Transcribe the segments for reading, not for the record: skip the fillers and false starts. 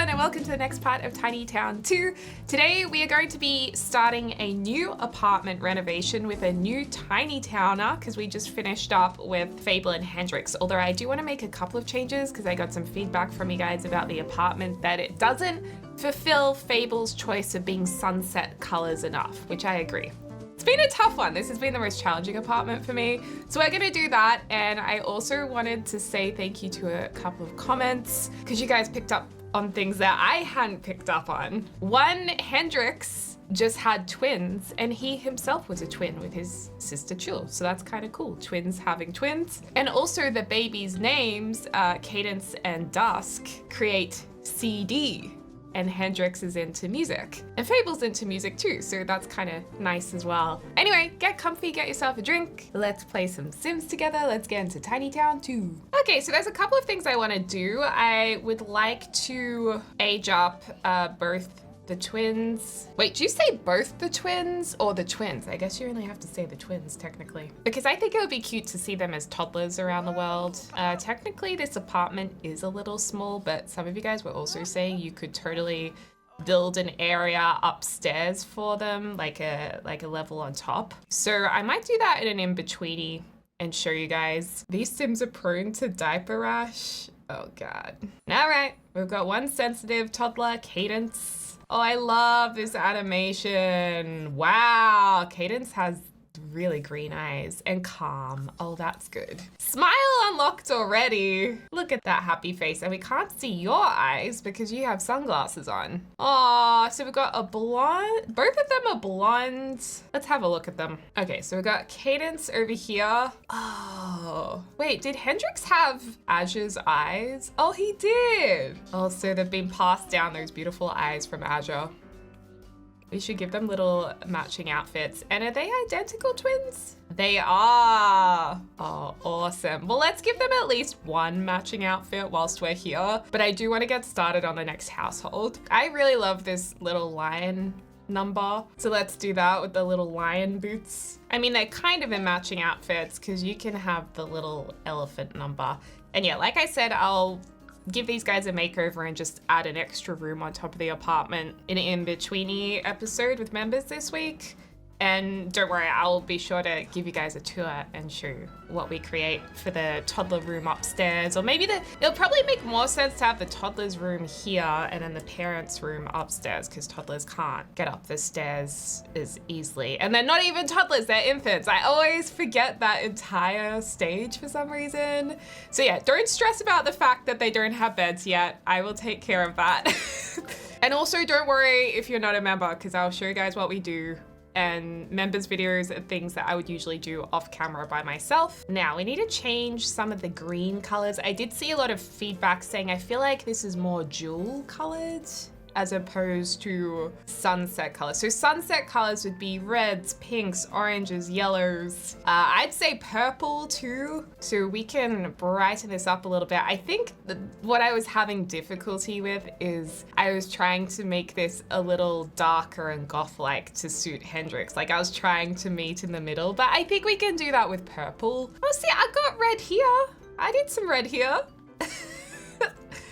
everyone, and welcome to the next part of Tiny Town 2. Today we are going to be starting a new apartment renovation with a new tiny towner because we just finished up with Fable and Hendrix. Although I do want to make a couple of changes because I got some feedback from you guys about the apartment that it doesn't fulfill Fable's choice of being sunset colors enough, which I agree. It's been a tough one. This has been the most challenging apartment for me. So we're gonna do that. And I also wanted to say thank you to a couple of comments because you guys picked up on things that I hadn't picked up on. One, Hendrix just had twins and he himself was a twin with his sister Jewel. So that's kind of cool, twins having twins. And also the babies' names, Cadence and Dusk, create CD. And Hendrix is into music. And Fable's into music too, so that's kind of nice as well. Anyway, get comfy, get yourself a drink. Let's play some Sims together. Let's get into Tiny Town 2. Okay, so there's a couple of things I want to do. I would like to age up both the twins. Wait, do you say both the twins or the twins? I guess you only have to say the twins technically. Because I think it would be cute to see them as toddlers around the world. Technically this apartment is a little small, but some of you guys were also saying you could totally build an area upstairs for them, like a level on top. So I might do that in an in-betweeny and show you guys. These Sims are prone to diaper rash. Oh God. All right, we've got one sensitive toddler, Cadence. Oh, I love this animation. Wow, Cadence has really green eyes and calm. Oh, that's good. Smile unlocked already. Look at that happy face. And we can't see your eyes because you have sunglasses on. Oh, so we've got a blonde. Both of them are blonde. Let's have a look at them. Okay, so we've got Cadence over here. Oh, wait, did Hendrix have Azure's eyes? Oh, he did. Oh, so they've been passed down, those beautiful eyes from Azure. We should give them little matching outfits. And are they identical twins? They are. Oh, awesome. Well, let's give them at least one matching outfit whilst we're here. But I do want to get started on the next household. I really love this little lion number. So let's do that with the little lion boots. I mean, they're kind of in matching outfits because you can have the little elephant number. And yeah, like I said, I'll give these guys a makeover and just add an extra room on top of the apartment in an in-betweeny episode with members this week. And don't worry, I'll be sure to give you guys a tour and show what we create for the toddler room upstairs. Or maybe it'll probably make more sense to have the toddler's room here and then the parents' room upstairs because toddlers can't get up the stairs as easily. And they're not even toddlers, they're infants. I always forget that entire stage for some reason. So yeah, don't stress about the fact that they don't have beds yet. I will take care of that. And also don't worry if you're not a member because I'll show you guys what we do. And members videos are things that I would usually do off camera by myself. Now we need to change some of the green colors. I did see a lot of feedback saying I feel like this is more jewel colored as opposed to sunset colors. So sunset colors would be reds, pinks, oranges, yellows. I'd say purple too. So we can brighten this up a little bit. I think what I was having difficulty with is I was trying to make this a little darker and goth-like to suit Hendrix. Like I was trying to meet in the middle, but I think we can do that with purple. Oh, see, I got red here. I did some red here.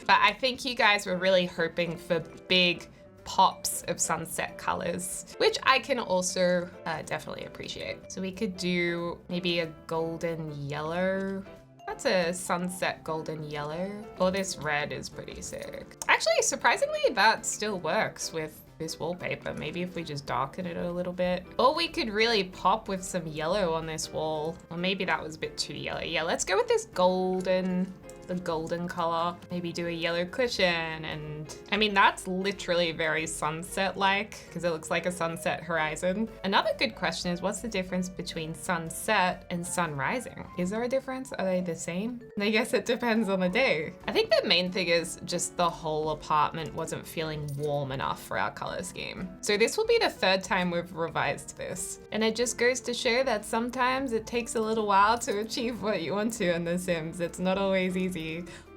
But I think you guys were really hoping for big pops of sunset colors, which I can also definitely appreciate. So we could do maybe a golden yellow. That's a sunset golden yellow. Oh, this red is pretty sick. Actually, surprisingly, that still works with this wallpaper. Maybe if we just darken it a little bit. Or we could really pop with some yellow on this wall. Or maybe that was a bit too yellow. Yeah, let's go with this golden. The golden color, maybe do a yellow cushion. And I mean, that's literally very sunset-like because it looks like a sunset horizon. Another good question is what's the difference between sunset and sun rising? Is there a difference? Are they the same? I guess it depends on the day. I think the main thing is just the whole apartment wasn't feeling warm enough for our color scheme. So this will be the third time we've revised this. And it just goes to show that sometimes it takes a little while to achieve what you want to in The Sims. It's not always easy.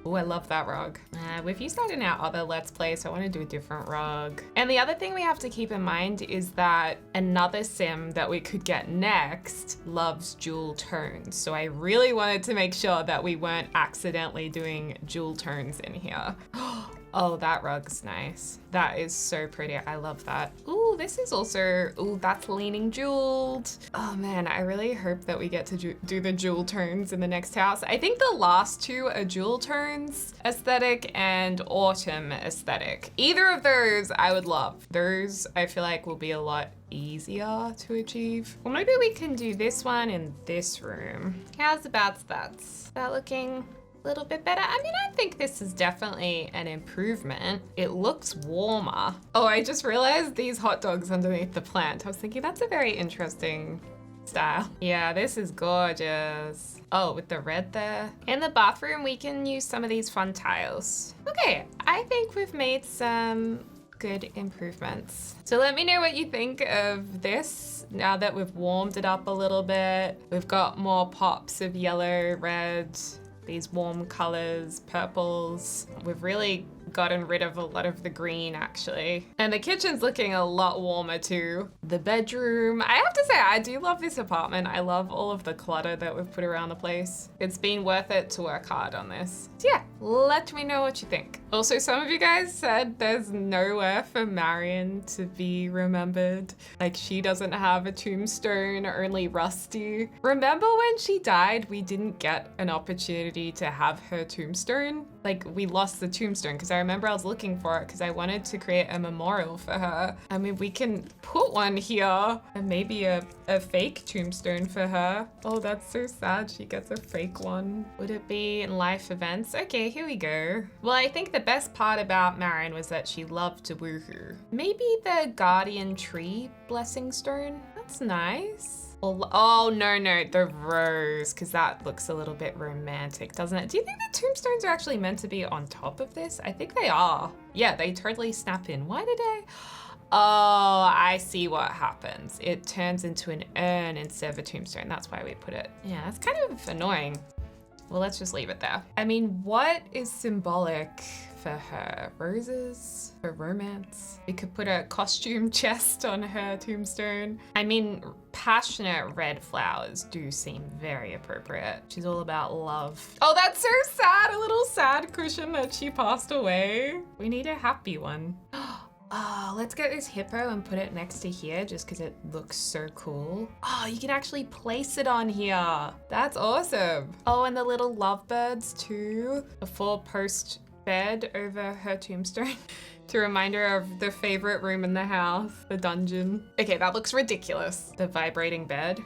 Oh, I love that rug. We've used that in our other Let's Play, so I want to do a different rug. And the other thing we have to keep in mind is that another Sim that we could get next loves jewel tones. So I really wanted to make sure that we weren't accidentally doing jewel tones in here. Oh, that rug's nice. That is so pretty. I love that. Ooh, this is also, ooh, that's leaning jeweled. Oh man, I really hope that we get to do the jewel tones in the next house. I think the last two are jewel tones aesthetic and autumn aesthetic. Either of those I would love. Those I feel like will be a lot easier to achieve. Well, maybe we can do this one in this room. How's about that? Is that looking a little bit better? I mean, I think this is definitely an improvement. It looks warmer. Oh, I just realized these hot dogs underneath the plant. I was thinking that's a very interesting style. Yeah, this is gorgeous. Oh, with the red there. In the bathroom, we can use some of these fun tiles. Okay, I think we've made some good improvements. So let me know what you think of this now that we've warmed it up a little bit. We've got more pops of yellow, red, these warm colors, purples. We've really gotten rid of a lot of the green actually. And the kitchen's looking a lot warmer too. The bedroom, I have to say, I do love this apartment. I love all of the clutter that we've put around the place. It's been worth it to work hard on this. So yeah, let me know what you think. Also, some of you guys said there's nowhere for Marion to be remembered. Like she doesn't have a tombstone, only Rusty. Remember when she died, we didn't get an opportunity to have her tombstone? Like we lost the tombstone because I remember I was looking for it because I wanted to create a memorial for her. I mean, we can put one here and maybe a fake tombstone for her. Oh, that's so sad. She gets a fake one. Would it be in life events? Okay, here we go. Well, I think the best part about Marion was that she loved to woohoo. Maybe the guardian tree blessing stone. That's nice. Oh, no, the rose, because that looks a little bit romantic, doesn't it? Do you think the tombstones are actually meant to be on top of this? I think they are. Yeah, they totally snap in. Why did I? Oh, I see what happens. It turns into an urn instead of a tombstone. That's why we put it. Yeah, that's kind of annoying. Well, let's just leave it there. I mean, what is symbolic for her? Roses for romance? We could put a costume chest on her tombstone. I mean, passionate red flowers do seem very appropriate. She's all about love. Oh, that's so sad. A little sad cushion that she passed away. We need a happy one. Oh, let's get this hippo and put it next to here just because it looks so cool. Oh, you can actually place it on here. That's awesome. Oh, and the little lovebirds too. A 4-post bed over her tombstone to remind her of the favorite room in the house, the dungeon. Okay, that looks ridiculous. The vibrating bed.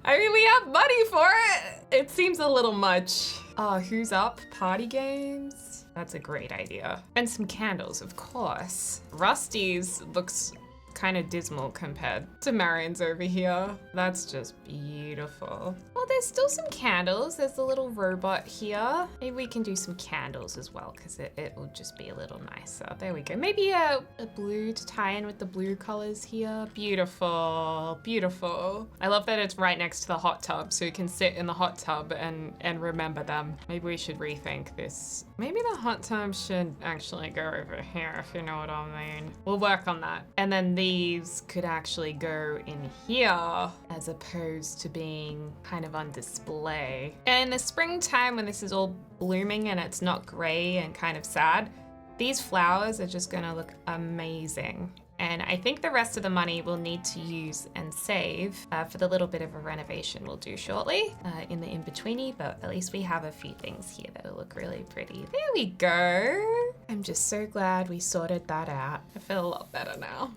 I mean, we have money for it. It seems a little much. Oh, who's up? Party games. That's a great idea. And some candles, of course. Rusty's looks kind of dismal compared to Marion's over here. That's just beautiful. Well, there's still some candles. There's a little robot here. Maybe we can do some candles as well because it will just be a little nicer. There we go. Maybe a blue to tie in with the blue colors here. Beautiful, beautiful. I love that it's right next to the hot tub so you can sit in the hot tub and remember them. Maybe we should rethink this. Maybe the hot tub should actually go over here, if you know what I mean. We'll work on that. And then these could actually go in here as opposed to being kind of on display. And in the springtime when this is all blooming and it's not gray and kind of sad, these flowers are just gonna look amazing. And I think the rest of the money we'll need to use and save for the little bit of a renovation we'll do shortly in the in-betweeny, but at least we have a few things here that'll look really pretty. There we go. I'm just so glad we sorted that out. I feel a lot better now.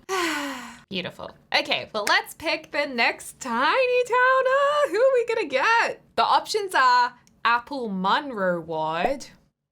Beautiful. Okay, well, let's pick the next tiny towner. Who are we gonna get? The options are Apple Munro Ward,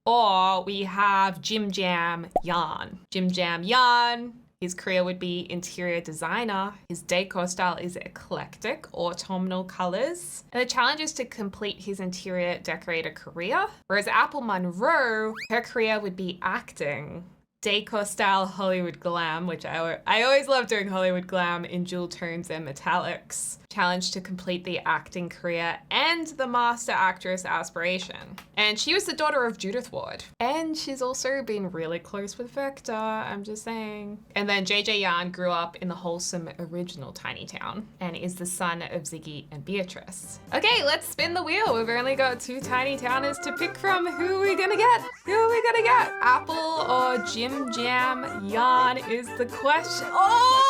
or we have Jim Jam Yarn. Jim Jam Yarn. His career would be interior designer. His decor style is eclectic, autumnal colors. And the challenge is to complete his interior decorator career. Whereas Apple Munro, her career would be acting. decor style Hollywood glam, which I always love doing Hollywood glam in jewel tones and metallics. Challenge to complete the acting career and the master actress aspiration. And she was the daughter of Judith Ward. And she's also been really close with Victor, I'm just saying. And then JJ Yarn grew up in the wholesome original tiny town and is the son of Ziggy and Beatrice. Okay, let's spin the wheel. We've only got 2 tiny towners to pick from. Who are we gonna get? Who are we gonna get? Apple or Jim Jam Yarn is the question. Oh!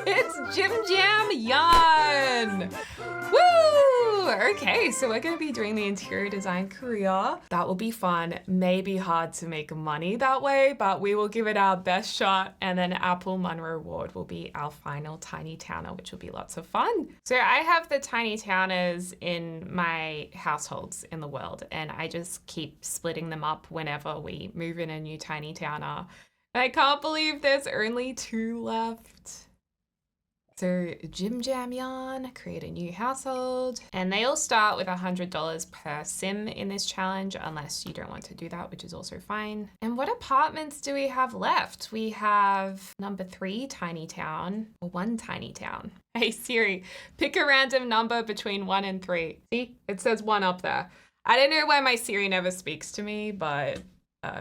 It's Jim Jam Yarn! Woo! Okay, so we're gonna be doing the interior design career. That will be fun. Maybe hard to make money that way, but we will give it our best shot. And then Apple Munro Ward will be our final tiny towner, which will be lots of fun. So I have the tiny towners in my households in the world, and I just keep splitting them up whenever we move in a new tiny towner. I can't believe there's only 2 left. So Jim Jam Yarn, create a new household. And they all start with $100 per sim in this challenge, unless you don't want to do that, which is also fine. And what apartments do we have left? We have number 3 tiny town, or 1 tiny town. Hey Siri, pick a random number between 1 and 3. See, it says 1 up there. I don't know why my Siri never speaks to me, but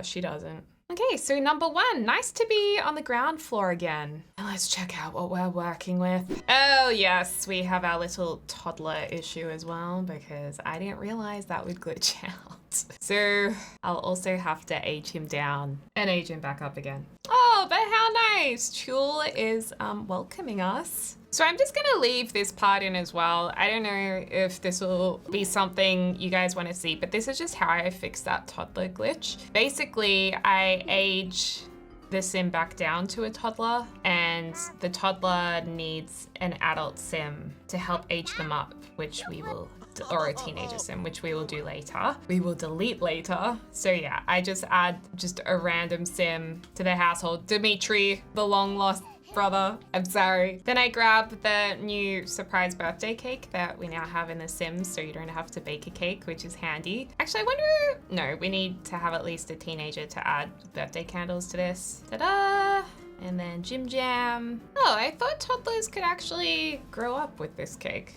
she doesn't. Okay, so number 1, nice to be on the ground floor again. And let's check out what we're working with. Oh yes, we have our little toddler issue as well, because I didn't realize that would glitch out. So I'll also have to age him down and age him back up again. Oh, but how nice. Chul is welcoming us. So I'm just gonna leave this part in as well. I don't know if this will be something you guys wanna see, but this is just how I fixed that toddler glitch. Basically, I age the sim back down to a toddler, and the toddler needs an adult sim to help age them up, which we will, or a teenager sim, which we will do later. We will delete later. So yeah, I just add just a random sim to the household. Dimitri, the long lost brother, I'm sorry. Then I grab the new surprise birthday cake that we now have in The Sims, so you don't have to bake a cake, which is handy. Actually, I wonder, no, we need to have at least a teenager to add birthday candles to this. Ta-da! And then Jim Jam. Oh, I thought toddlers could actually grow up with this cake.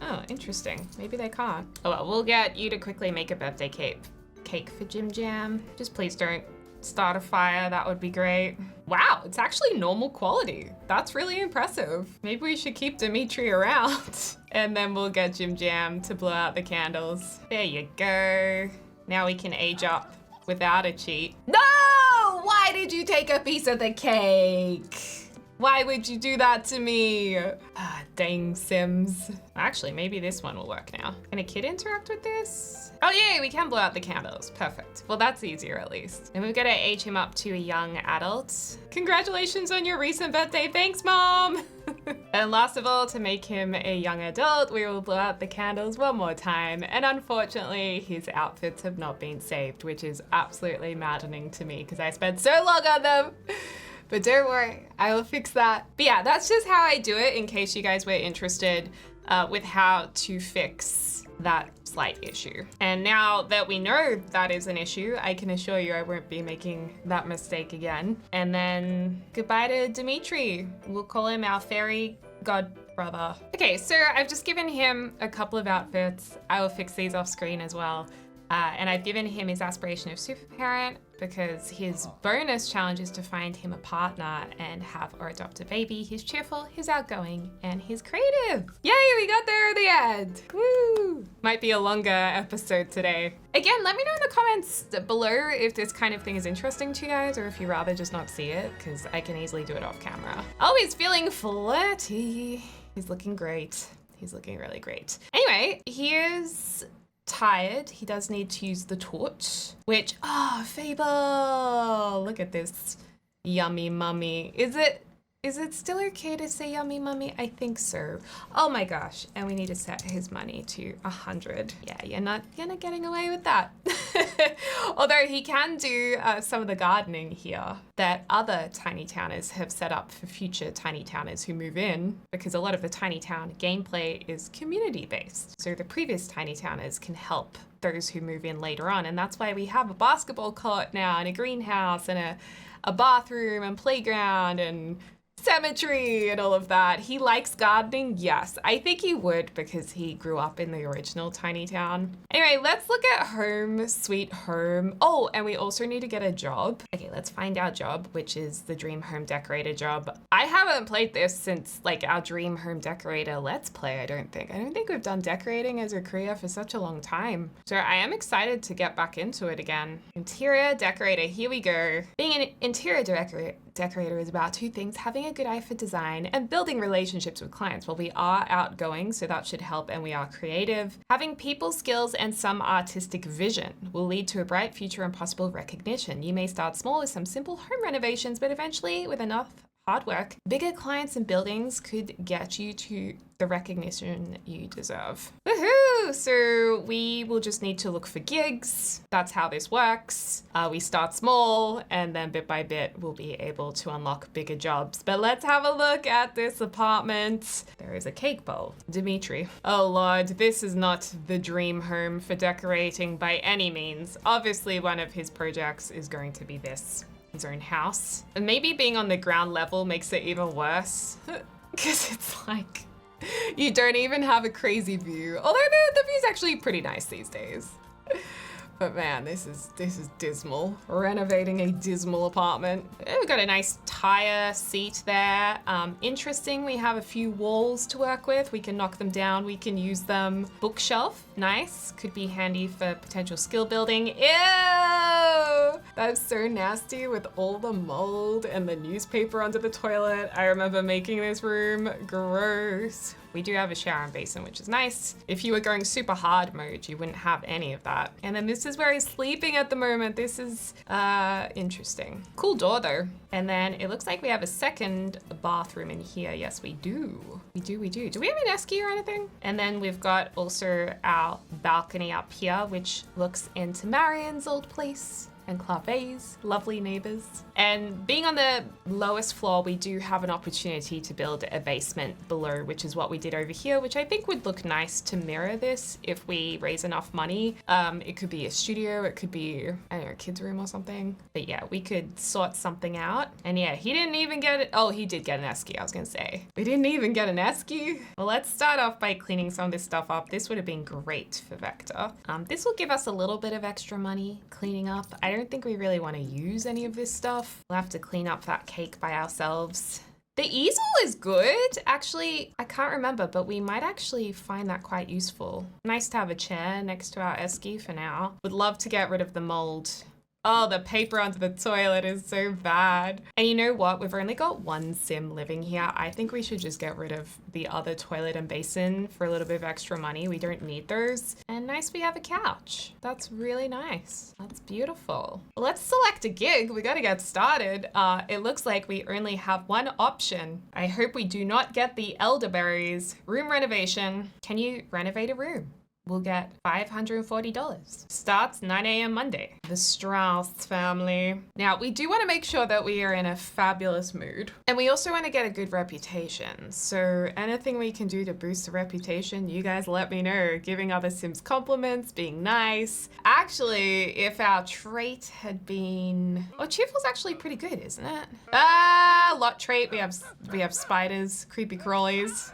Oh, interesting. Maybe they can't. Oh well, we'll get you to quickly make a birthday cake for Jim Jam. Just please don't start a fire, that would be great. Wow, it's actually normal quality. That's really impressive. Maybe we should keep Dimitri around and then we'll get Jim Jam to blow out the candles. There you go. Now we can age up without a cheat. No! Why did you take a piece of the cake? Why would you do that to me? Ah, dang Sims. Actually, maybe this one will work now. Can a kid interact with this? Oh yay, we can blow out the candles. Perfect. Well, that's easier at least. And we've got to age him up to a young adult. Congratulations on your recent birthday. Thanks, Mom. And last of all, to make him a young adult, we will blow out the candles one more time. And unfortunately, his outfits have not been saved, which is absolutely maddening to me because I spent so long on them. But don't worry, I will fix that. But yeah, that's just how I do it in case you guys were interested with how to fix that slight issue. And now that we know that is an issue, I can assure you I won't be making that mistake again. And then goodbye to Dimitri. We'll call him our fairy god brother. Okay, so I've just given him a couple of outfits. I will fix these off screen as well. And I've given him his aspiration of super parent because his bonus challenge is to find him a partner and have or adopt a baby. He's cheerful, he's outgoing, and he's creative. Yay, we got there at the end. Woo! Might be a longer episode today. Again, let me know in the comments below if this kind of thing is interesting to you guys or if you'd rather just not see it, because I can easily do it off camera. Oh, he's feeling flirty. He's looking great. He's looking really great. Anyway, here's tired. He does need to use the torch, which, Fable, look at this yummy mummy. Is it still okay to say yummy mummy? I think so. Oh my gosh. And we need to set his money to 100. Yeah, you're not getting away with that. Although he can do some of the gardening here that other tiny towners have set up for future tiny towners who move in, because a lot of the tiny town gameplay is community based. So the previous tiny towners can help those who move in later on. And that's why we have a basketball court now and a greenhouse and a bathroom and playground and cemetery and all of that. He likes gardening, yes. I think he would because he grew up in the original tiny town. Anyway, let's look at home sweet home. Oh, and we also need to get a job. Okay, let's find our job, which is the dream home decorator job. I haven't played this since like our dream home decorator let's play, I don't think we've done decorating as a career for such a long time. So I am excited to get back into it again. Interior decorator, here we go. Being an interior decorator is about two things: having a good eye for design and building relationships with clients. Well, we are outgoing, so that should help, and we are creative. Having people skills and some artistic vision will lead to a bright future and possible recognition. You may start small with some simple home renovations, but eventually, with enough hard work, bigger clients and buildings could get you to the recognition you deserve. Woohoo! So we will just need to look for gigs. That's how this works. We start small and then bit by bit we'll be able to unlock bigger jobs. But let's have a look at this apartment. There is a cake bowl. Dimitri. Oh Lord, this is not the dream home for decorating by any means. Obviously one of his projects is going to be this. His own house. And maybe being on the ground level makes it even worse because it's like you don't even have a crazy view. Although the view's actually pretty nice these days. But man, this is dismal. Renovating a dismal apartment. We've got a nice tire seat there. Interesting, we have a few walls to work with. We can knock them down, we can use them. Bookshelf, nice. Could be handy for potential skill building. Ew! That's so nasty with all the mold and the newspaper under the toilet. I remember making this room. Gross. We do have a shower and basin, which is nice. If you were going super hard mode, you wouldn't have any of that. And then this is where he's sleeping at the moment. This is interesting. Cool door though. And then it looks like we have a second bathroom in here. Yes, we do. We do. Do we have an esky or anything? And then we've got also our balcony up here, which looks into Marion's old place. And Clave's lovely neighbors. And being on the lowest floor, we do have an opportunity to build a basement below, which is what we did over here, which I think would look nice to mirror this if we raise enough money. It could be a studio, it could be, I don't know, a kid's room or something. But yeah, we could sort something out. And yeah, he didn't even get it. Oh, he did get an esky, I was gonna say. We didn't even get an esky. Well, let's start off by cleaning some of this stuff up. This would have been great for Vector. This will give us a little bit of extra money cleaning up. I don't think we really want to use any of this stuff. We'll have to clean up that cake by ourselves. The easel is good. Actually, I can't remember, but we might actually find that quite useful. Nice to have a chair next to our esky for now. Would love to get rid of the mold. Oh, the paper under the toilet is so bad. And you know what? We've only got one sim living here. I think we should just get rid of the other toilet and basin for a little bit of extra money. We don't need those. And nice, we have a couch. That's really nice. That's beautiful. Well, let's select a gig. We gotta get started. It looks like we only have one option. I hope we do not get the elderberries. Room renovation. Can you renovate a room? We'll get $540. Starts 9 a.m. Monday. The Strauss family. Now, we do want to make sure that we are in a fabulous mood. And we also want to get a good reputation. So anything we can do to boost the reputation, you guys let me know. Giving other Sims compliments, being nice. Actually, if our trait had been... Oh, cheerful's actually pretty good, isn't it? Lot trait. We have spiders, creepy crawlies.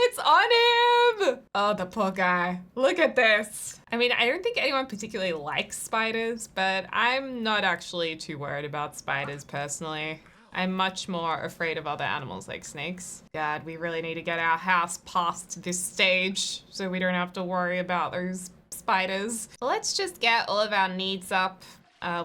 It's on him! Oh, the poor guy. Look at this. I mean, I don't think anyone particularly likes spiders, but I'm not actually too worried about spiders personally. I'm much more afraid of other animals like snakes. God, we really need to get our house past this stage so we don't have to worry about those spiders. So let's just get all of our needs up.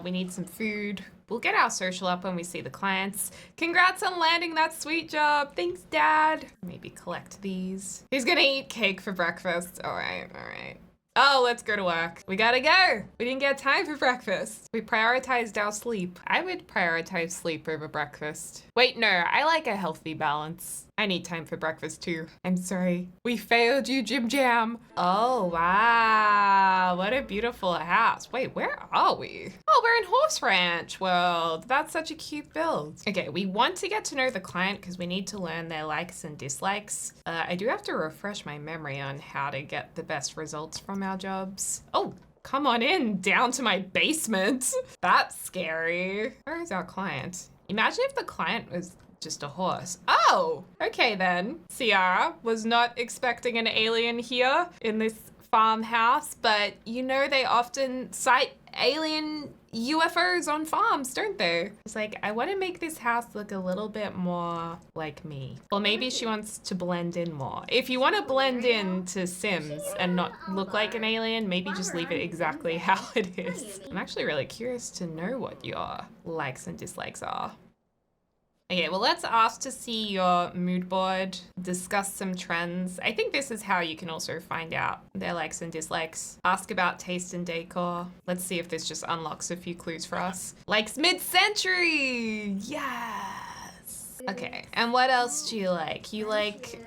We need some food. We'll get our social up when we see the clients. Congrats on landing that sweet job. Thanks, Dad. Maybe collect these. He's gonna eat cake for breakfast. All right. Oh, let's go to work. We gotta go. We didn't get time for breakfast. We prioritized our sleep. I would prioritize sleep over breakfast. Wait, no, I like a healthy balance. I need time for breakfast too. I'm sorry. We failed you, Jim Jam. Oh, wow. What a beautiful house. Wait, where are we? Oh, we're in Horse Ranch World. That's such a cute build. Okay, we want to get to know the client because we need to learn their likes and dislikes. I do have to refresh my memory on how to get the best results from our jobs. Oh, come on in, down to my basement. That's scary. Where is our client? Imagine if the client was just a horse. Oh, okay then. Ciara was not expecting an alien here in this farmhouse, but you know they often cite alien UFOs on farms, don't they? It's like, I want to make this house look a little bit more like me. Or maybe she wants to blend in more. If you want to blend in to Sims and not look like an alien, maybe just leave it exactly how it is. I'm actually really curious to know what your likes and dislikes are. Okay, well, let's ask to see your mood board, discuss some trends. I think this is how you can also find out their likes and dislikes. Ask about taste and decor. Let's see if this just unlocks a few clues for us. Likes mid-century! Yes! Okay, and what else do you like? You like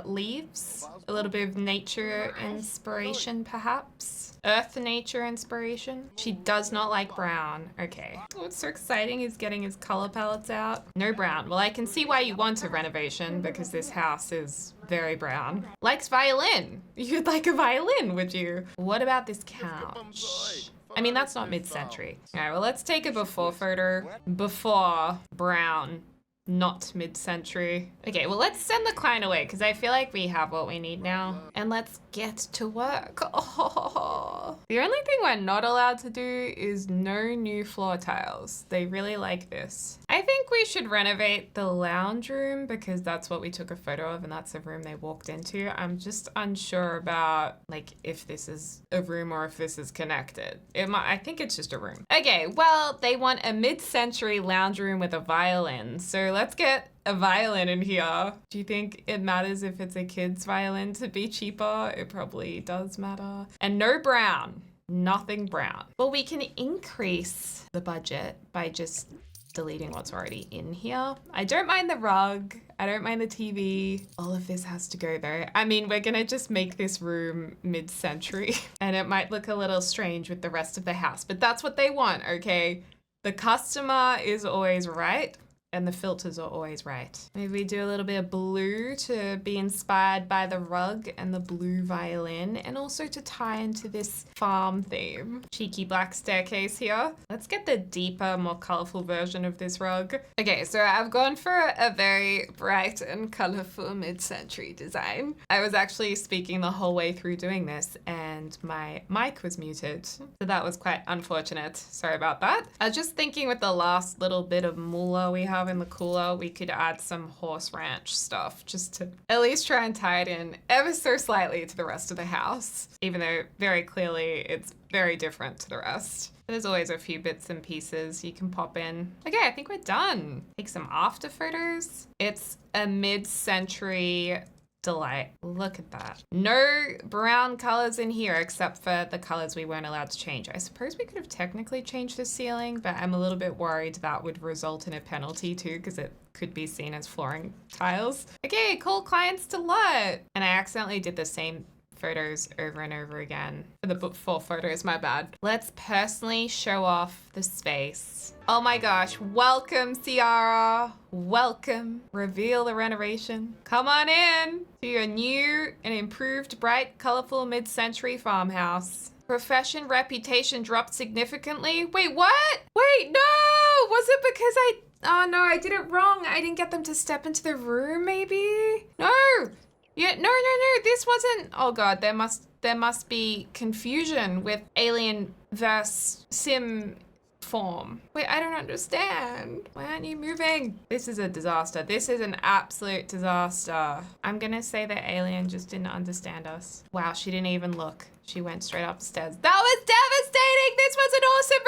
leaves? A little bit of nature inspiration, perhaps? Earth nature inspiration. She does not like brown. Okay. What's so exciting is getting his color palettes out. No brown. Well, I can see why you want a renovation because this house is very brown. Likes violin. You'd like a violin, would you? What about this couch? I mean, that's not mid-century. All right, well, let's take a before photo. Before brown. Not mid-century. Okay, well, let's send the client away because I feel like we have what we need now. And let's get to work. Oh. The only thing we're not allowed to do is no new floor tiles. They really like this. I think we should renovate the lounge room because that's what we took a photo of and that's the room they walked into. I'm just unsure about like if this is a room or if this is connected. I think it's just a room. Okay, well, they want a mid-century lounge room with a violin. So let's get a violin in here. Do you think it matters if it's a kid's violin to be cheaper? It probably does matter. And no brown. Nothing brown. Well, we can increase the budget by just deleting what's already in here. I don't mind the rug. I don't mind the TV. All of this has to go though. I mean, we're gonna just make this room mid-century and it might look a little strange with the rest of the house, but that's what they want, okay? The customer is always right. And the filters are always right. Maybe we do a little bit of blue to be inspired by the rug and the blue violin and also to tie into this farm theme. Cheeky black staircase here. Let's get the deeper, more colorful version of this rug. Okay, so I've gone for a very bright and colorful mid-century design. I was actually speaking the whole way through doing this and my mic was muted. So that was quite unfortunate. Sorry about that. I was just thinking with the last little bit of moolah we have in the cooler, we could add some horse ranch stuff just to at least try and tie it in ever so slightly to the rest of the house, even though very clearly it's very different to the rest. There's always a few bits and pieces you can pop in. Okay, I think we're done. Take some after photos. It's a mid-century delight. Look at that. No brown colors in here except for the colors we weren't allowed to change. I suppose we could have technically changed the ceiling, but I'm a little bit worried that would result in a penalty too because it could be seen as flooring tiles. Okay, call clients to lot. And I accidentally did the same photos over and over again. For the before photos, my bad. Let's personally show off the space. Oh my gosh, welcome Ciara. Welcome. Reveal the renovation. Come on in to your new and improved, bright, colorful mid-century farmhouse. Profession reputation dropped significantly. Wait, what? Wait, no! Was it because oh no, I did it wrong. I didn't get them to step into the room maybe? No! Yeah, no, this wasn't. Oh God, there must be confusion with alien versus sim form. Wait, I don't understand. Why aren't you moving? This is a disaster. This is an absolute disaster. I'm gonna say the alien just didn't understand us. Wow, she didn't even look. She went straight upstairs. That was devastating! This was an awesome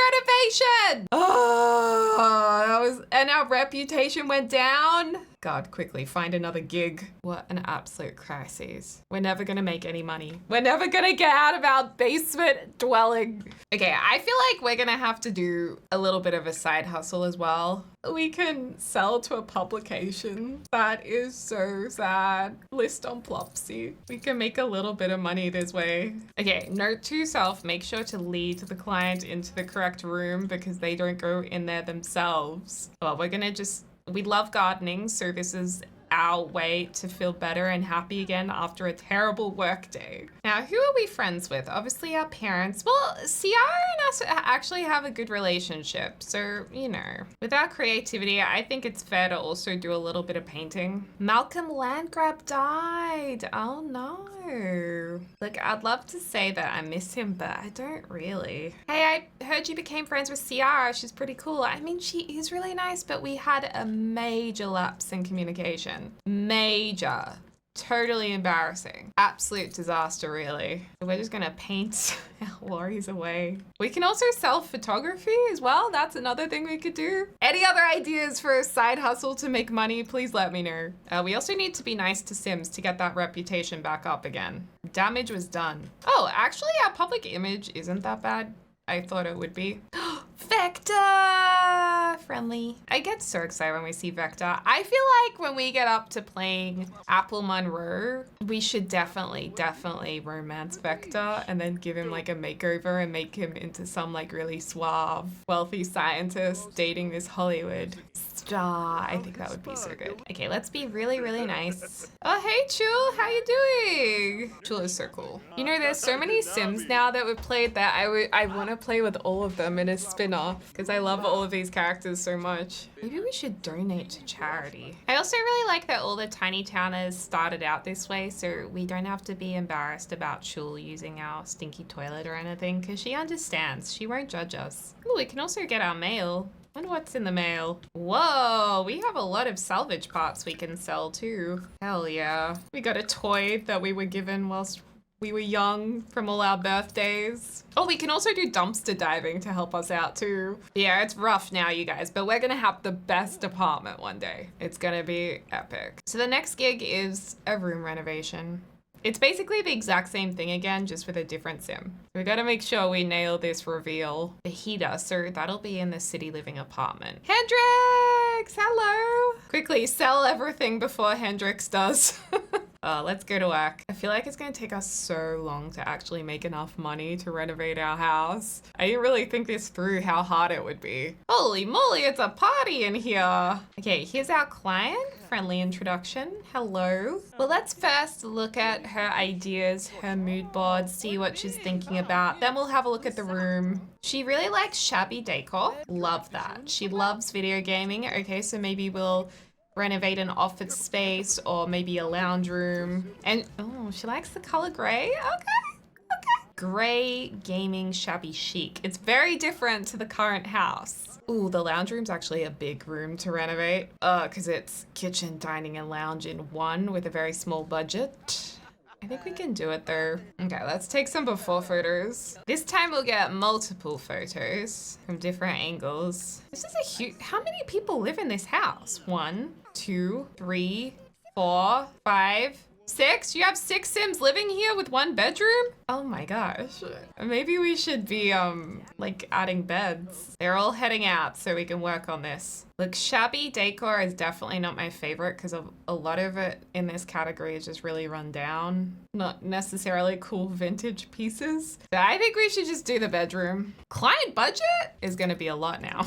renovation! Oh, and our reputation went down. God, quickly, find another gig. What an absolute crisis. We're never gonna make any money. We're never gonna get out of our basement dwelling. Okay, I feel like we're gonna have to do a little bit of a side hustle as well. We can sell to a publication. That is so sad. List on Plopsy. We can make a little bit of money this way. Okay, note to self, make sure to lead the client into the correct room because they don't go in there themselves. Well, we're gonna we love gardening, so this is our way to feel better and happy again after a terrible work day. Now, who are we friends with? Obviously our parents. Well, Ciara and us actually have a good relationship. So, you know, with our creativity, I think it's fair to also do a little bit of painting. Malcolm Landgrab died. Oh no. Look, I'd love to say that I miss him, but I don't really. Hey, I heard you became friends with Ciara. She's pretty cool. I mean, she is really nice, but we had a major lapse in communication. Major. Totally embarrassing. Absolute disaster, really. So we're just gonna paint our worries away. We can also sell photography as well. That's another thing we could do. Any other ideas for a side hustle to make money, please let me know. We also need to be nice to Sims to get that reputation back up again. Damage was done. Oh, actually our public image isn't that bad. I thought it would be. Vector! Friendly. I get so excited when we see Vector. I feel like when we get up to playing Apple Monroe, we should definitely romance Vector and then give him like a makeover and make him into some like really suave, wealthy scientist dating this Hollywood star. I think that would be so good. Okay, let's be really, really nice. Oh, hey, Chul, how you doing? Chul is so cool. You know, there's so many Sims now that we've played that I want to play with all of them in a spin-off because I love all of these characters so much. Maybe we should donate to charity. I also really like that all the Tiny Towners started out this way, so we don't have to be embarrassed about Chul using our stinky toilet or anything because she understands. She won't judge us. Oh, we can also get our mail. Wonder what's in the mail. Whoa, we have a lot of salvage parts we can sell too. Hell yeah. We got a toy that we were given whilst we were young from all our birthdays. Oh, we can also do dumpster diving to help us out too. Yeah, it's rough now, you guys, but we're gonna have the best apartment one day. It's gonna be epic. So the next gig is a room renovation. It's basically the exact same thing again, just with a different sim. We gotta make sure we nail this reveal. The heater, so that'll be in the city living apartment. Hendrix, hello. Quickly sell everything before Hendrix does. Let's go to work. I feel like it's gonna take us so long to actually make enough money to renovate our house. I didn't really think this through how hard it would be. Holy moly, it's a party in here. Okay, here's our client. Friendly introduction. Hello. Well, let's first look at her ideas, her mood board, see what she's thinking about. Then we'll have a look at the room. She really likes shabby decor. Love that. She loves video gaming. Okay, so maybe we'll renovate an office space or maybe a lounge room. And oh, she likes the color gray. Okay. Gray gaming shabby chic. It's very different to the current house. Ooh, the lounge room's actually a big room to renovate. Cause it's kitchen, dining, and lounge in one with a very small budget. I think we can do it though. Okay, let's take some before photos. This time we'll get multiple photos from different angles. This is a huge, how many people live in this house? 1, 2, 3, 4, 5, 6? You have 6 Sims living here with 1 bedroom? Oh my gosh. Maybe we should be like adding beds. They're all heading out so we can work on this. Look, shabby decor is definitely not my favorite because a lot of it in this category is just really run down. Not necessarily cool vintage pieces. So I think we should just do the bedroom. Client budget is gonna be a lot now.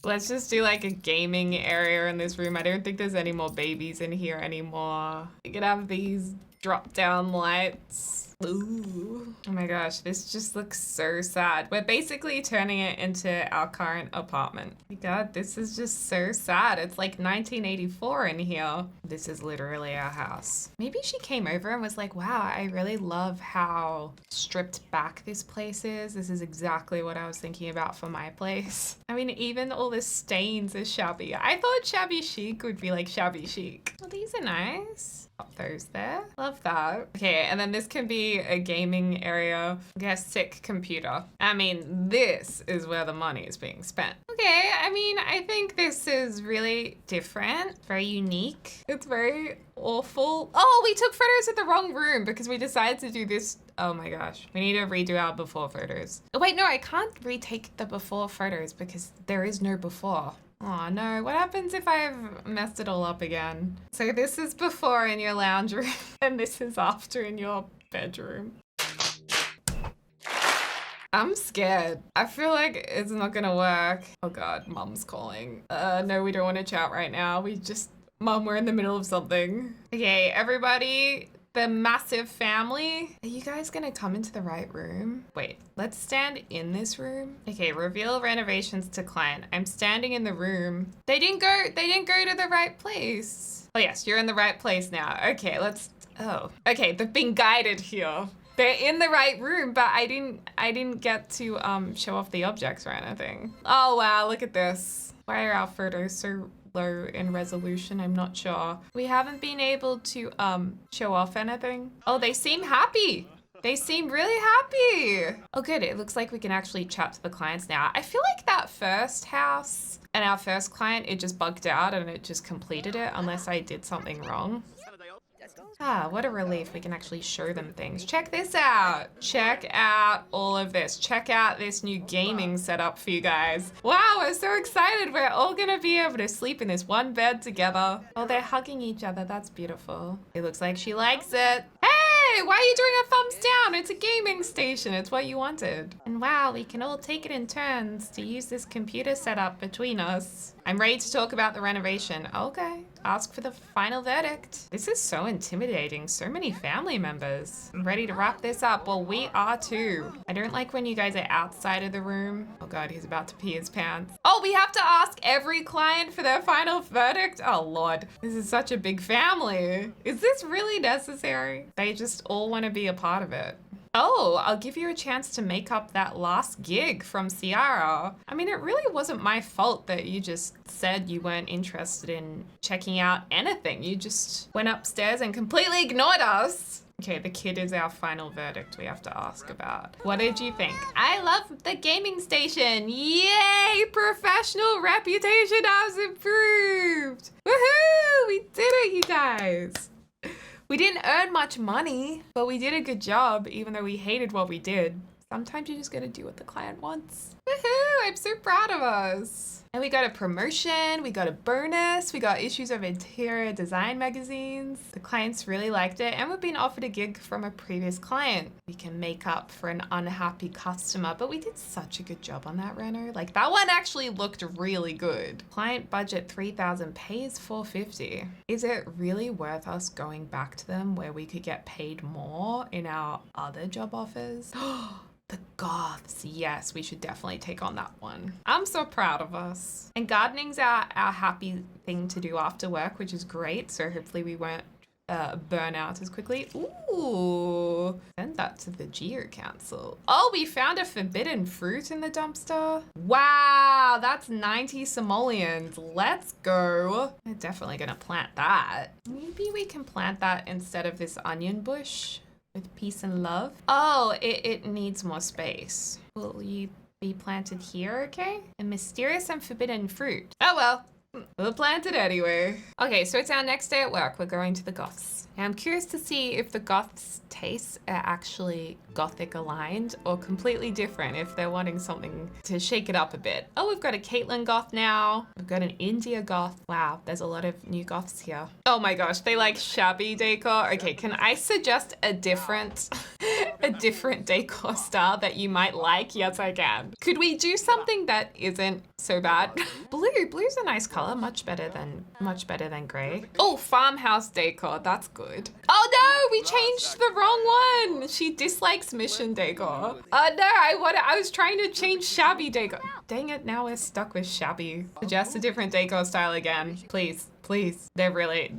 Let's just do like a gaming area in this room. I don't think there's any more babies in here anymore. You could have these drop down lights. Ooh. Oh my gosh, this just looks so sad. We're basically turning it into our current apartment. My God, this is just so sad. It's like 1984 in here. This is literally our house. Maybe she came over and was like, wow, I really love how stripped back this place is. This is exactly what I was thinking about for my place. I mean, even all the stains are shabby. I thought shabby chic would be like shabby chic. Well, these are nice. Pop those there. Love that. Okay, and then this can be a gaming area. Okay, a sick computer. I mean, this is where the money is being spent. Okay, I mean, I think this is really different, very unique. It's very awful. Oh, we took photos at the wrong room because we decided to do this. Oh my gosh, we need to redo our before photos. Oh wait, no, I can't retake the before photos because there is no before. Oh no, what happens if I've messed it all up again? So this is before in your lounge room and this is after in your bedroom. I'm scared. I feel like it's not gonna work. Oh God, Mum's calling. No, we don't want to chat right now. Mom, we're in the middle of something. Okay, everybody, the massive family. Are you guys gonna come into the right room? Wait, let's stand in this room. Okay, reveal renovations to client. I'm standing in the room. They didn't go to the right place. Oh yes, you're in the right place now. Okay, okay, they've been guided here. They're in the right room, but I didn't get to show off the objects or anything. Oh wow, look at this. Why are our photos so low in resolution? I'm not sure. We haven't been able to show off anything. Oh, they seem happy. They seem really happy. Oh good, it looks like we can actually chat to the clients now. I feel like that first house and our first client, it just bugged out and it just completed it unless I did something wrong. Ah, what a relief. We can actually show them things. Check this out. Check out all of this. Check out this new gaming setup for you guys. Wow, we're so excited. We're all gonna be able to sleep in this one bed together. Oh, they're hugging each other. That's beautiful. It looks like she likes it. Hey, why are you doing a thumbs down? It's a gaming station. It's what you wanted. And wow, we can all take it in turns to use this computer setup between us. I'm ready to talk about the renovation. Okay. Ask for the final verdict. This is so intimidating. So many family members. I'm ready to wrap this up. Well, we are too. I don't like when you guys are outside of the room. Oh God, he's about to pee his pants. Oh, we have to ask every client for their final verdict? Oh Lord, this is such a big family. Is this really necessary? They just all want to be a part of it. Oh, I'll give you a chance to make up that last gig from Ciara. I mean, it really wasn't my fault that you just said you weren't interested in checking out anything. You just went upstairs and completely ignored us. Okay, the kid is our final verdict we have to ask about. What did you think? I love the gaming station. Yay! Professional reputation has improved. Woohoo! We did it, you guys. We didn't earn much money, but we did a good job, even though we hated what we did. Sometimes you just gotta do what the client wants. Woohoo! I'm so proud of us. And we got a promotion, we got a bonus, we got issues of interior design magazines. The clients really liked it, and we've been offered a gig from a previous client. We can make up for an unhappy customer, but we did such a good job on that reno. Like, that one actually looked really good. Client budget 3,000, pays 450. Is it really worth us going back to them where we could get paid more in our other job offers? The goths. Yes, we should definitely take on that one. I'm so proud of us. And gardening's our happy thing to do after work, which is great. So hopefully we won't burn out as quickly. Ooh, send that to the Geo Council. Oh, we found a forbidden fruit in the dumpster. Wow, that's 90 simoleons. Let's go. We're definitely gonna plant that. Maybe we can plant that instead of this onion bush. With peace and love. Oh, it needs more space. Will you be planted here, okay? A mysterious and forbidden fruit. Oh well, we'll plant it anyway. Okay, so it's our next day at work. We're going to the goths. And I'm curious to see if the goths' tastes are actually gothic aligned or completely different, if they're wanting something to shake it up a bit. Oh, we've got a Caitlin goth now. We've got an India goth. Wow, there's a lot of new goths here. Oh my gosh, they like shabby decor. Okay, can I suggest a different decor style that you might like? Yes, I can. Could we do something that isn't so bad? Blue's a nice color, much better than gray. Oh, farmhouse decor, that's good. Oh no, we changed the wrong one. She dislikes mission decor. Oh no, I was trying to change shabby decor. Dang it, now we're stuck with shabby. Suggest a different decor style again, please. Please. They're really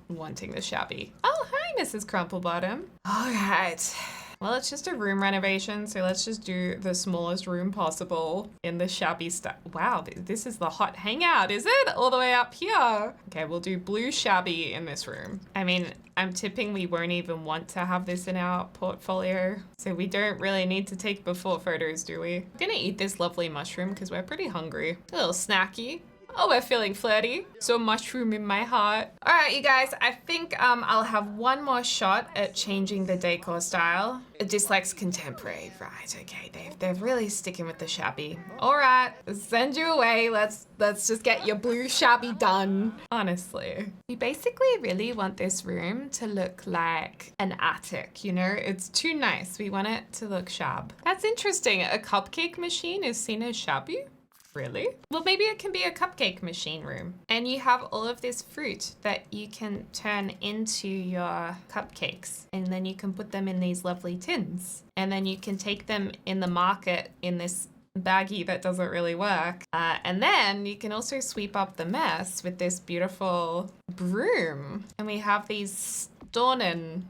wanting the shabby. Oh, hi, Mrs. Crumplebottom. All right. Well, it's just a room renovation, so let's just do the smallest room possible in the shabby style. Wow, this is the hot hangout, is it? All the way up here. Okay, we'll do blue shabby in this room. I mean, I'm tipping we won't even want to have this in our portfolio, so we don't really need to take before photos, do we? I'm gonna eat this lovely mushroom because we're pretty hungry. A little snacky. Oh, we're feeling flirty. So mushroom in my heart. All right, you guys, I think I'll have one more shot at changing the decor style. It dislikes contemporary, right? Okay, they're really sticking with the shabby. All right, send you away. Let's just get your blue shabby done. Honestly, we basically really want this room to look like an attic, you know? It's too nice. We want it to look shab. That's interesting. A cupcake machine is seen as shabby? Really? Well, maybe it can be a cupcake machine room. And you have all of this fruit that you can turn into your cupcakes. And then you can put them in these lovely tins. And then you can take them in the market in this baggie that doesn't really work. And then you can also sweep up the mess with this beautiful broom. And we have these Stornen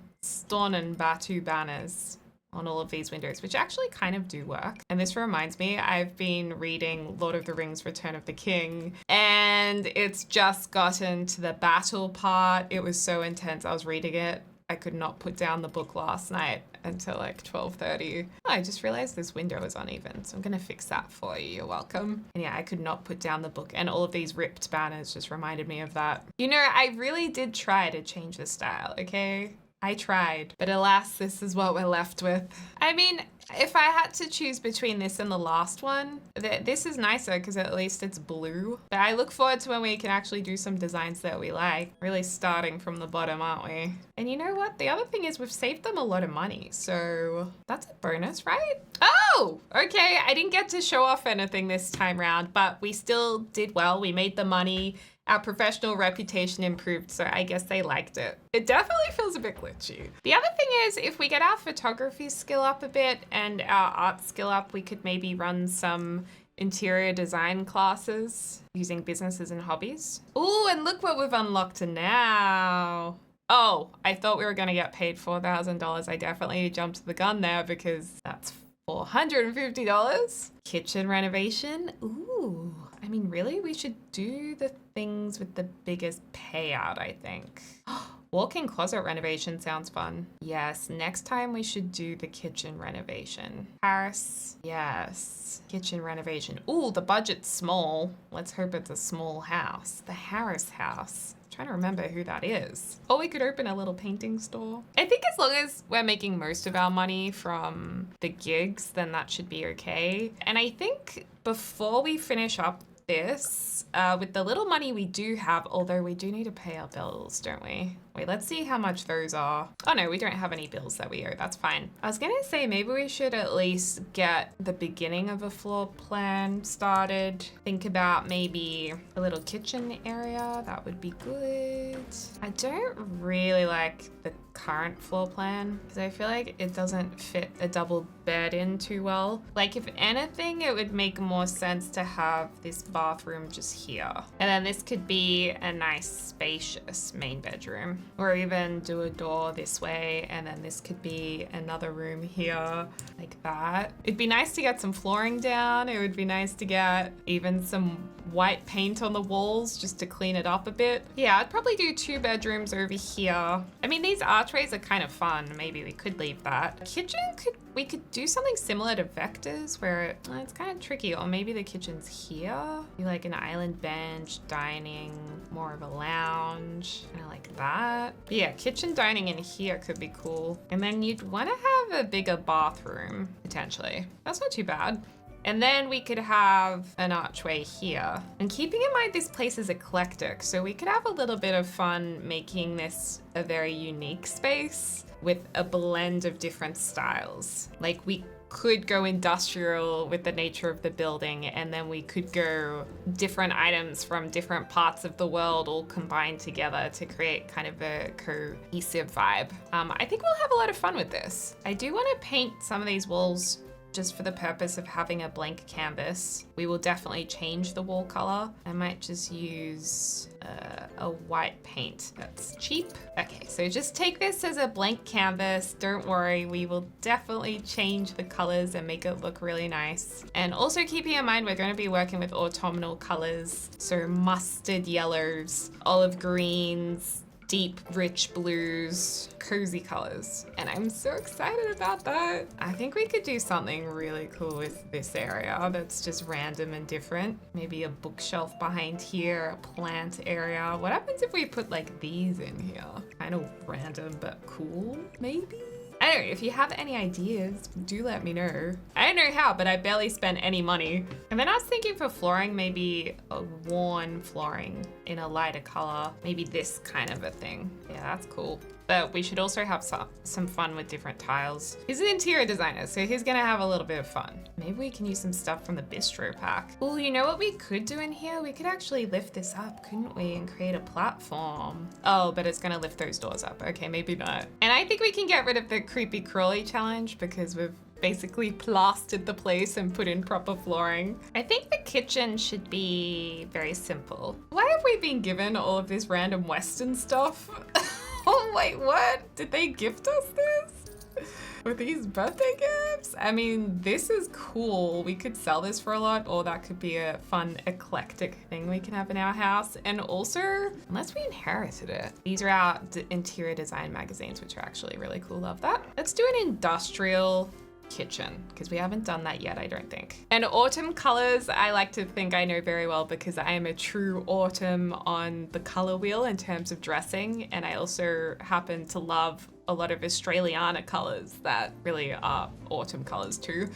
Batu banners on all of these windows, which actually kind of do work. And this reminds me, I've been reading Lord of the Rings Return of the King, and it's just gotten to the battle part. It was so intense. I was reading it. I could not put down the book last night until like 12:30. Oh, I just realized this window is uneven, so I'm gonna fix that for you. You're welcome. And yeah, I could not put down the book, and all of these ripped banners just reminded me of that. You know, I really did try to change the style, okay? I tried, but alas, this is what we're left with. I mean, if I had to choose between this and the last one, this is nicer because at least it's blue. But I look forward to when we can actually do some designs that we like. Really starting from the bottom, aren't we? And you know what? The other thing is we've saved them a lot of money. So that's a bonus, right? Oh, okay. I didn't get to show off anything this time round, but we still did well. We made the money. Our professional reputation improved, so I guess they liked it. It definitely feels a bit glitchy. The other thing is, if we get our photography skill up a bit and our art skill up, we could maybe run some interior design classes using businesses and hobbies. Ooh, and look what we've unlocked now. Oh, I thought we were gonna get paid $4,000. I definitely jumped the gun there because that's $450. Kitchen renovation. Ooh. I mean, really? We should do the things with the biggest payout, I think. Walk-in closet renovation sounds fun. Yes, next time we should do the kitchen renovation. Paris. Yes. Kitchen renovation. Ooh, the budget's small. Let's hope it's a small house. The Harris house. Trying to remember who that is. Or we could open a little painting store. I think as long as we're making most of our money from the gigs, then that should be okay. And I think before we finish up this, with the little money we do have, although we do need to pay our bills, don't we? Wait, let's see how much those are. Oh no, we don't have any bills that we owe. That's fine. I was gonna say maybe we should at least get the beginning of a floor plan started. Think about maybe a little kitchen area. That would be good. I don't really like the current floor plan because I feel like it doesn't fit a double bed in too well. Like if anything, it would make more sense to have this bathroom just here. And then this could be a nice spacious main bedroom. Or even do a door this way, and then this could be another room here, like that. It'd be nice to get some flooring down. It would be nice to get even some white paint on the walls just to clean it up a bit. Yeah, I'd probably do 2 bedrooms over here. I mean, these archways are kind of fun. Maybe we could leave that. Kitchen, we could do something similar to Vector's where it's kind of tricky. Or maybe the kitchen's here. Be like an island bench, dining, more of a lounge, kind of like that. But yeah, kitchen dining in here could be cool. And then you'd want to have a bigger bathroom, potentially. That's not too bad. And then we could have an archway here. And keeping in mind this place is eclectic, so we could have a little bit of fun making this a very unique space with a blend of different styles. Like we could go industrial with the nature of the building, and then we could go different items from different parts of the world all combined together to create kind of a cohesive vibe. I think we'll have a lot of fun with this. I do want to paint some of these walls just for the purpose of having a blank canvas. We will definitely change the wall color. I might just use a white paint that's cheap. Okay, so just take this as a blank canvas. Don't worry, we will definitely change the colors and make it look really nice. And also keeping in mind, we're going to be working with autumnal colors. So mustard yellows, olive greens, deep, rich blues, cozy colors. And I'm so excited about that. I think we could do something really cool with this area that's just random and different. Maybe a bookshelf behind here, a plant area. What happens if we put like these in here? Kind of random, but cool, maybe? I Anyway, if you have any ideas, do let me know. I don't know how, but I barely spent any money. And then I was thinking for flooring, maybe a worn flooring in a lighter color. Maybe this kind of a thing. Yeah, that's cool. But we should also have some fun with different tiles. He's an interior designer, so he's gonna have a little bit of fun. Maybe we can use some stuff from the bistro pack. Oh, you know what we could do in here? We could actually lift this up, couldn't we? And create a platform. Oh, but it's gonna lift those doors up. Okay, maybe not. And I think we can get rid of the creepy crawly challenge because we've basically plastered the place and put in proper flooring. I think the kitchen should be very simple. Why have we been given all of this random Western stuff? Oh, wait, what? Did they gift us this? With these birthday gifts? I mean, this is cool. We could sell this for a lot, or that could be a fun, eclectic thing we can have in our house. And also, unless we inherited it, these are our interior design magazines, which are actually really cool. Love that. Let's do an industrial kitchen because we haven't done that yet, I don't think. And autumn colors, I like to think I know very well because I am a true autumn on the color wheel in terms of dressing, and I also happen to love a lot of Australiana colors that really are autumn colors too.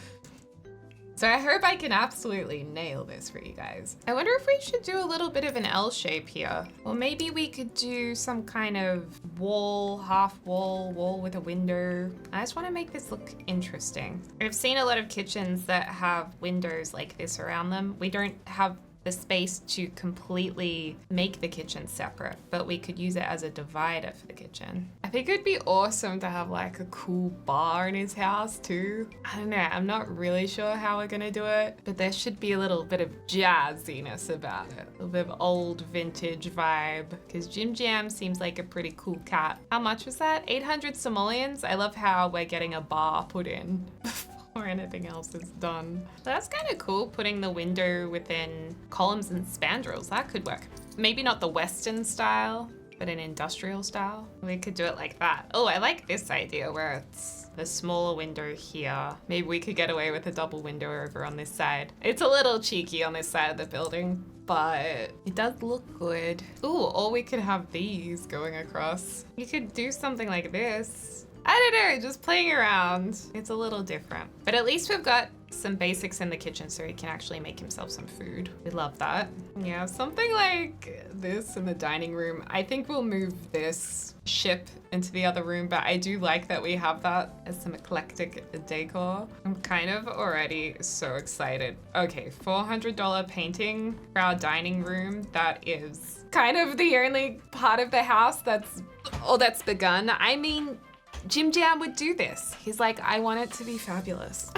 So I hope I can absolutely nail this for you guys. I wonder if we should do a little bit of an L shape here. Or maybe we could do some kind of wall, half wall with a window. I just want to make this look interesting. I've seen a lot of kitchens that have windows like this around them. We don't have the space to completely make the kitchen separate, but we could use it as a divider for the kitchen. I think it'd be awesome to have like a cool bar in his house too. I don't know, I'm not really sure how we're gonna do it, but there should be a little bit of jazziness about it. A little bit of old vintage vibe, because Jim Jam seems like a pretty cool cat. How much was that? 800 simoleons? I love how we're getting a bar put in or anything else is done. That's kind of cool, putting the window within columns and spandrels. That could work. Maybe not the Western style, but an industrial style. We could do it like that. Oh, I like this idea where it's a smaller window here. Maybe we could get away with a double window over on this side. It's a little cheeky on this side of the building, but it does look good. Ooh, or we could have these going across. You could do something like this. I don't know, just playing around. It's a little different. But at least we've got some basics in the kitchen so he can actually make himself some food. We love that. Yeah, something like this in the dining room. I think we'll move this ship into the other room, but I do like that we have that as some eclectic decor. I'm kind of already so excited. Okay, $400 painting for our dining room. That is kind of the only part of the house that's begun. I mean, Jim Jam would do this. He's like, I want it to be fabulous.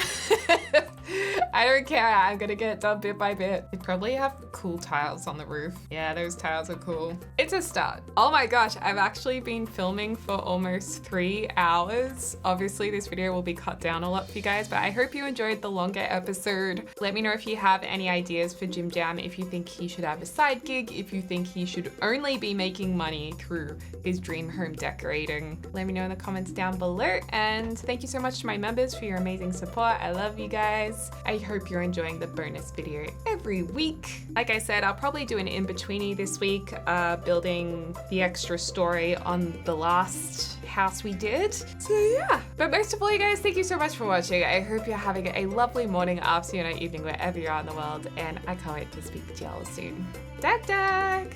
I don't care. I'm gonna get it done bit by bit. They probably have cool tiles on the roof. Yeah, those tiles are cool. It's a start. Oh my gosh, I've actually been filming for almost 3 hours. Obviously, this video will be cut down a lot for you guys, but I hope you enjoyed the longer episode. Let me know if you have any ideas for Jim Jam, if you think he should have a side gig, if you think he should only be making money through his dream home decorating. Let me know in the comments down below, and thank you so much to my members for your amazing support. I love you guys. I hope you're enjoying the bonus video every week. Like I said, I'll probably do an in-betweeny this week, building the extra story on the last house we did. So yeah, but most of all, you guys, thank you so much for watching. I hope you're having a lovely morning, afternoon, or evening, wherever you are in the world, and I can't wait to speak to y'all soon. Dag dag!